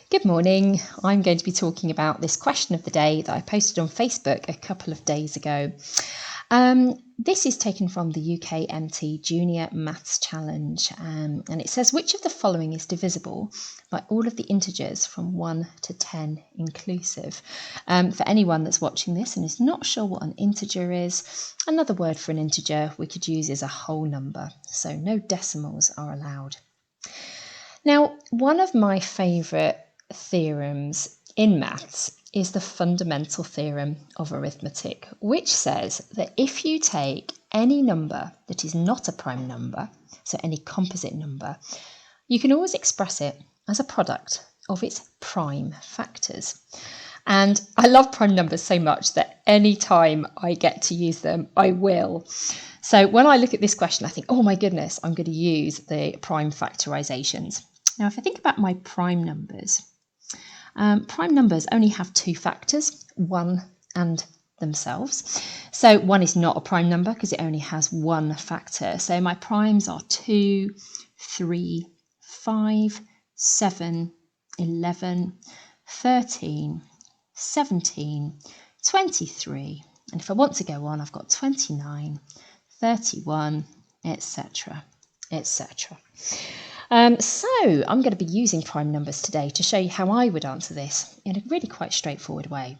Good morning. I'm going to be talking about this question of the day that I posted on Facebook a couple of days ago. This is taken from the UKMT Junior Maths Challenge, and it says, which of the following is divisible by all of the integers from 1 to 10 inclusive? For anyone that's watching this and is not sure what an integer is, another word for an integer we could use is a whole number, so no decimals are allowed. Now, one of my favourite theorems in maths is the fundamental theorem of arithmetic, which says that if you take any number that is not a prime number, so any composite number, you can always express it as a product of its prime factors. And I love prime numbers so much that any time I get to use them, I will. So when I look at this question, I think, oh my goodness, I'm going to use the prime factorizations. Now, if I think about my prime numbers only have two factors, 1 and themselves. So 1 is not a prime number because it only has one factor. So my primes are 2, 3, 5, 7, 11, 13, 17, 23. And if I want to go on, I've got 29, 31, etc., etc. So I'm going to be using prime numbers today to show you how I would answer this in a really quite straightforward way.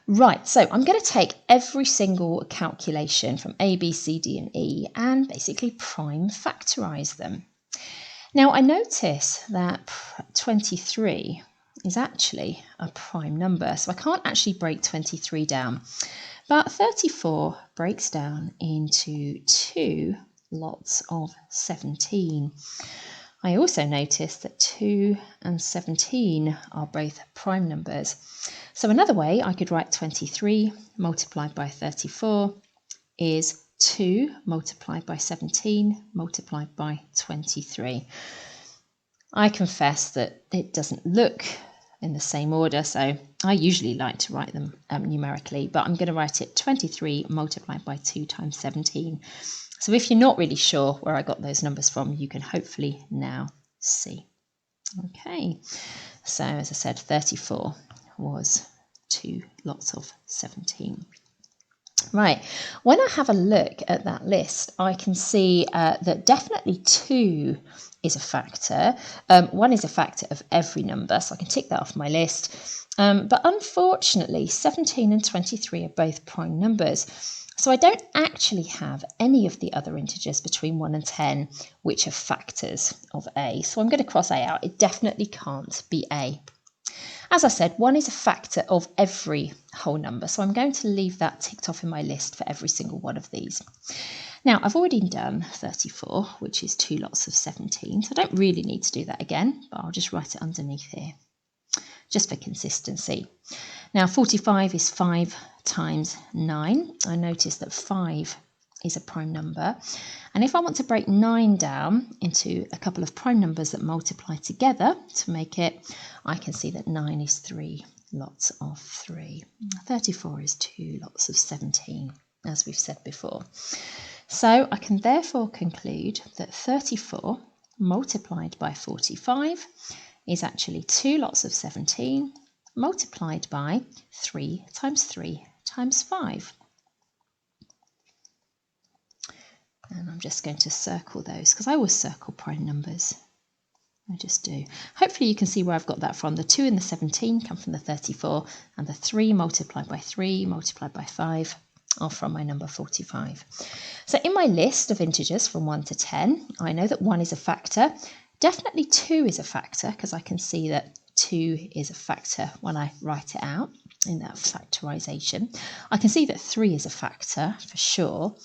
Right, so I'm going to take every single calculation from A, B, C, D and E and basically prime factorise them. Now I notice that 23 is actually a prime number, so I can't actually break 23 down, but 34 breaks down into 2 lots of 17. I also notice that 2 and 17 are both prime numbers. So another way I could write 23 multiplied by 34 is 2 multiplied by 17 multiplied by 23. I confess that it doesn't look in the same order, so I usually like to write them numerically, but I'm going to write it 23 multiplied by 2 times 17. So if you're not really sure where I got those numbers from, you can hopefully now see. Okay, so as I said, 34 was 2 lots of 17. Right, when I have a look at that list, I can see that definitely 2 is a factor. 1 is a factor of every number, so I can tick that off my list. But unfortunately, 17 and 23 are both prime numbers. So I don't actually have any of the other integers between 1 and 10, which are factors of A. So I'm going to cross A out. It definitely can't be A. As I said, 1 is a factor of every whole number, so I'm going to leave that ticked off in my list for every single one of these. Now, I've already done 34, which is 2 lots of 17, so I don't really need to do that again, but I'll just write it underneath here, just for consistency. Now, 45 is 5 times 9. I notice that 5 is a prime number. And if I want to break 9 down into a couple of prime numbers that multiply together to make it, I can see that 9 is 3 lots of 3. 34 is 2 lots of 17, as we've said before. So I can therefore conclude that 34 multiplied by 45 is actually 2 lots of 17 multiplied by 3 times 3 times 5. And I'm just going to circle those because I always circle prime numbers. I just do. Hopefully you can see where I've got that from. The 2 and the 17 come from the 34, and the 3 multiplied by 3 multiplied by 5 are from my number 45. So in my list of integers from 1 to 10, I know that 1 is a factor. Definitely 2 is a factor because I can see that 2 is a factor when I write it out in that factorization. I can see that 3 is a factor for sure.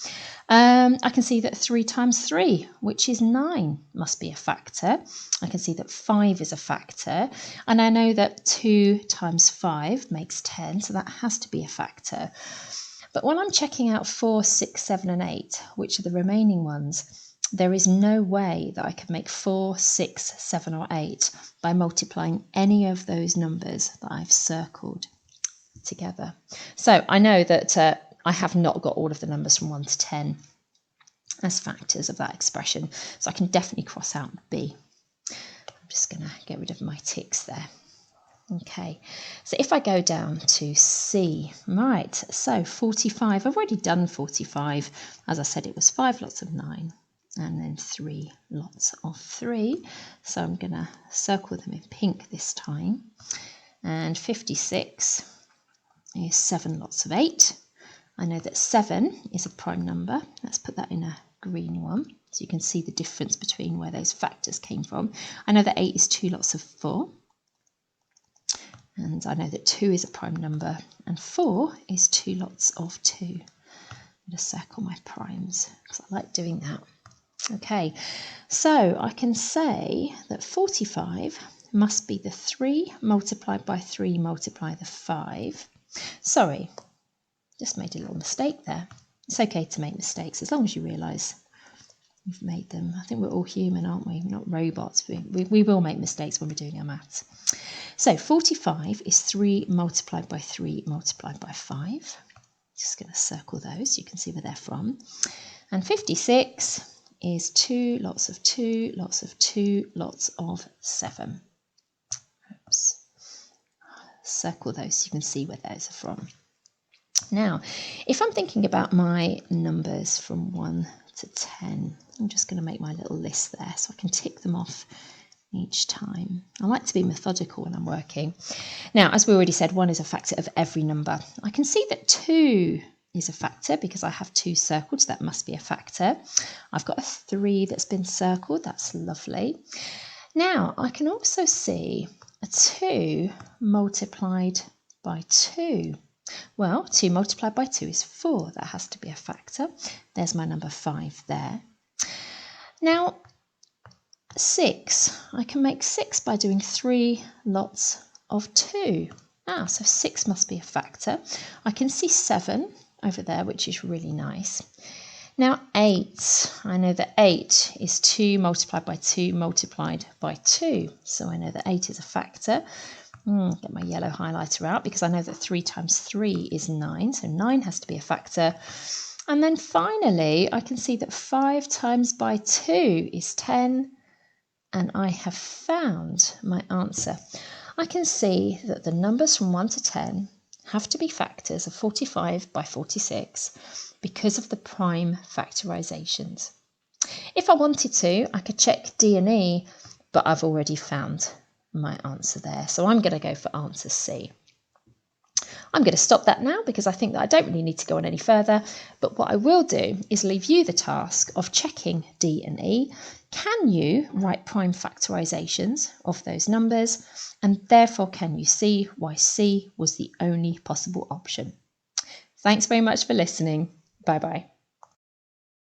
I can see that 3 times 3, which is 9, must be a factor. I can see that 5 is a factor. And I know that 2 times 5 makes 10, so that has to be a factor. But when I'm checking out 4, 6, 7 and 8, which are the remaining ones, there is no way that I can make 4, 6, 7 or 8 by multiplying any of those numbers that I've circled together. So I know that I have not got all of the numbers from 1 to 10 as factors of that expression, so I can definitely cross out B. I'm just going to get rid of my ticks there. Okay, so if I go down to C, right, so 45, I've already done 45. As I said, it was 5 lots of 9 and then 3 lots of 3. So I'm going to circle them in pink this time. And 56 is 7 lots of 8. I know that 7 is a prime number. Let's put that in a green one so you can see the difference between where those factors came from. I know that 8 is 2 lots of 4. And I know that 2 is a prime number and 4 is 2 lots of 2. I'm going to circle my primes because I like doing that. Okay, so I can say that 45 must be the 3 multiplied by 3 multiply the 5. Sorry, just made a little mistake there. It's okay to make mistakes as long as you realise you've made them. I think we're all human, aren't we? We're not robots. We will make mistakes when we're doing our maths. So 45 is 3 multiplied by 3 multiplied by 5. Just going to circle those so you can see where they're from. And 56 is 2 lots of 2 lots of 2 lots of 7. Oops. Circle those so you can see where those are from. Now, if I'm thinking about my numbers from 1 to 10, I'm just going to make my little list there so I can tick them off each time. I like to be methodical when I'm working. Now, as we already said, 1 is a factor of every number. I can see that 2 is a factor because I have 2 circled, so that must be a factor. I've got a 3 that's been circled. That's lovely. Now, I can also see a 2 multiplied by 2. Well, 2 multiplied by 2 is 4. That has to be a factor. There's my number 5 there. Now, 6. I can make 6 by doing 3 lots of 2. So 6 must be a factor. I can see 7 over there, which is really nice. Now 8. I know that 8 is 2 multiplied by 2 multiplied by 2. So I know that 8 is a factor. Get my yellow highlighter out because I know that 3 times 3 is 9. So 9 has to be a factor. And then finally, I can see that 5 times by 2 is 10. And I have found my answer. I can see that the numbers from 1 to 10 have to be factors of 45 by 46 because of the prime factorizations. If I wanted to, I could check D and E, but I've already found my answer there. So I'm going to go for answer C. I'm going to stop that now because I think that I don't really need to go on any further. But what I will do is leave you the task of checking D and E. Can you write prime factorizations of those numbers? And therefore, can you see why C was the only possible option? Thanks very much for listening. Bye-bye.